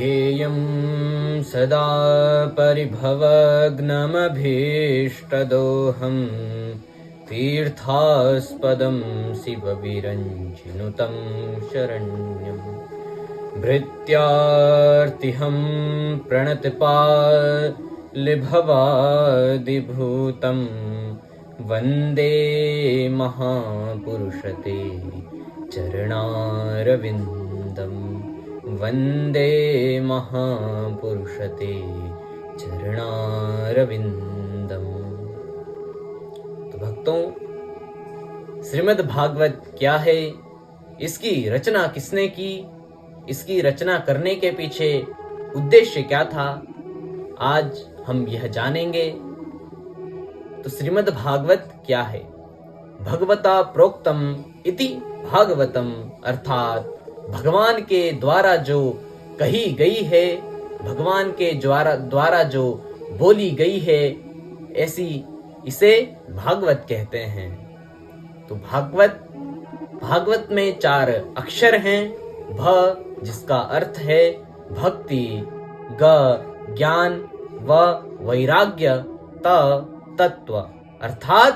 ध्येयं सदा परिभवग्नमभीष्टदोहं तीर्थास्पदं शिवविरञ्जिनुतं शरण्यं भृत्यार्तिहं प्रणतपालिभवादिभूतं वन्दे महापुरुषते चरणारविन्दम् वन्दे महापुरुषते चरणारविन्दम। तो भक्तों, श्रीमद् भागवत क्या है, इसकी रचना किसने की, इसकी रचना करने के पीछे उद्देश्य क्या था, आज हम यह जानेंगे। तो श्रीमद् भागवत क्या है? भगवता प्रोक्तम इति भागवतम, अर्थात भगवान के द्वारा जो कही गई है, भगवान के द्वारा जो बोली गई है, ऐसी इसे भागवत कहते हैं। तो भागवत में 4 अक्षर हैं। भ जिसका अर्थ है भक्ति, ग ज्ञान, व वैराग्य, त तत्व, अर्थात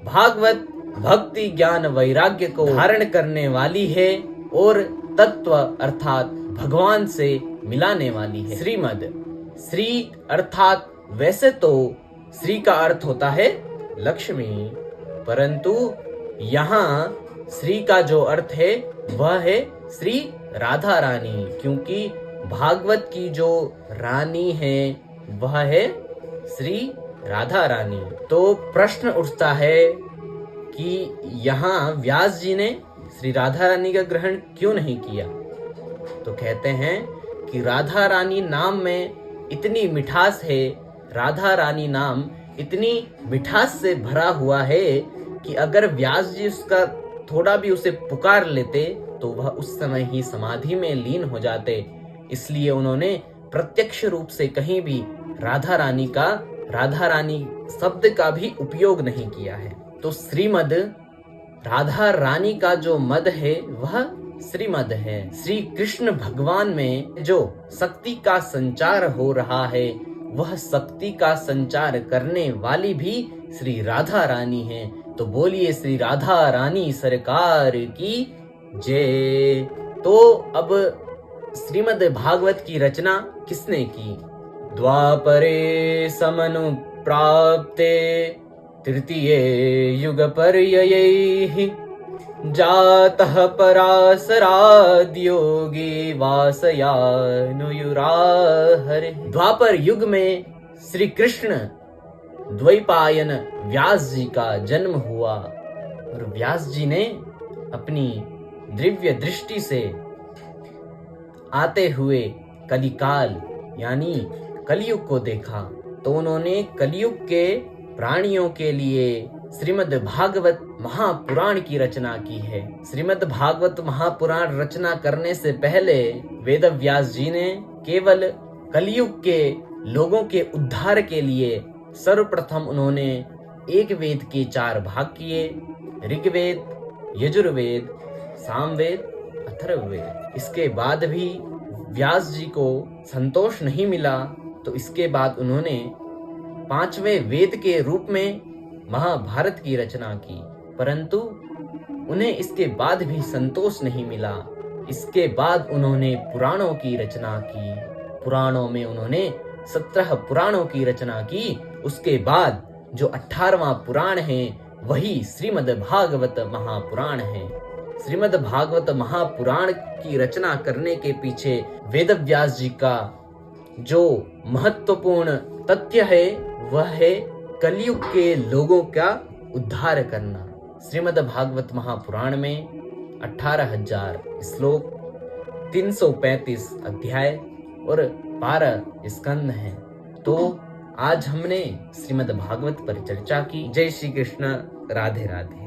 भागवत भक्ति ज्ञान वैराग्य को धारण करने वाली है और तत्व अर्थात भगवान से मिलाने वाली है। श्रीमद, श्री अर्थात वैसे तो श्री का अर्थ होता है लक्ष्मी, परंतु यहाँ श्री का जो अर्थ है वह है श्री राधा रानी, क्योंकि भागवत की जो रानी है वह है श्री राधा रानी। तो प्रश्न उठता है कि यहाँ व्यास जी ने श्री राधा रानी का ग्रहण क्यों नहीं किया? तो कहते हैं कि राधा रानी नाम में इतनी मिठास है, राधा रानी नाम इतनी मिठास से भरा हुआ है कि अगर व्यास जी उसका थोड़ा भी उसे पुकार लेते तो वह उस समय ही समाधि में लीन हो जाते। इसलिए उन्होंने प्रत्यक्ष रूप से कहीं भी राधा रानी शब्द का भी उपयोग नहीं किया है। तो श्रीमद, राधा रानी का जो मद है वह श्रीमद है। श्री कृष्ण भगवान में जो शक्ति का संचार हो रहा है, वह शक्ति का संचार करने वाली भी श्री राधा रानी है। तो बोलिए श्री राधा रानी सरकार की जय। तो अब श्रीमद् भागवत की रचना किसने की? द्वापरे समनुप्राप्ते तृतीये युगपर्ययैः जातः पराशराद्योगी वासयानुयुराहरे। द्वापर युग में श्री कृष्ण द्वैपायन व्यास जी का जन्म हुआ और व्यास जी ने अपनी दिव्य दृष्टि से आते हुए कलिकाल यानी कलयुग को देखा। तो उन्होंने कलयुग के प्राणियों के लिए श्रीमद् भागवत महापुराण की रचना की है। श्रीमद् भागवत महापुराण रचना करने से पहले वेद व्यास जी ने केवल कलयुग के लोगों के उद्धार के लिए सर्वप्रथम उन्होंने एक वेद के 4 भाग किए, ऋग्वेद, यजुर्वेद, सामवेद, अथर्ववेद। इसके बाद भी व्यास जी को संतोष नहीं मिला, तो इसके बाद उन्होंने 5वें वेद के रूप में महाभारत की रचना की, परंतु उन्हें इसके बाद भी संतोष नहीं मिला। इसके बाद उन्होंने पुराणों की रचना की। पुराणों में उन्होंने 17 पुराणों की रचना की। उसके बाद जो 18वां पुराण है वही श्रीमद् भागवत महापुराण है। श्रीमद् भागवत महापुराण की रचना करने के पीछे वेद व्यास जी का जो महत्वपूर्ण तथ्य है वह है कलयुग के लोगों का उद्धार करना। श्रीमद् भागवत महापुराण में 18,000 श्लोक, 335 अध्याय और 12 स्कंद हैं। तो आज हमने श्रीमद् भागवत पर चर्चा की। जय श्री कृष्ण, राधे राधे।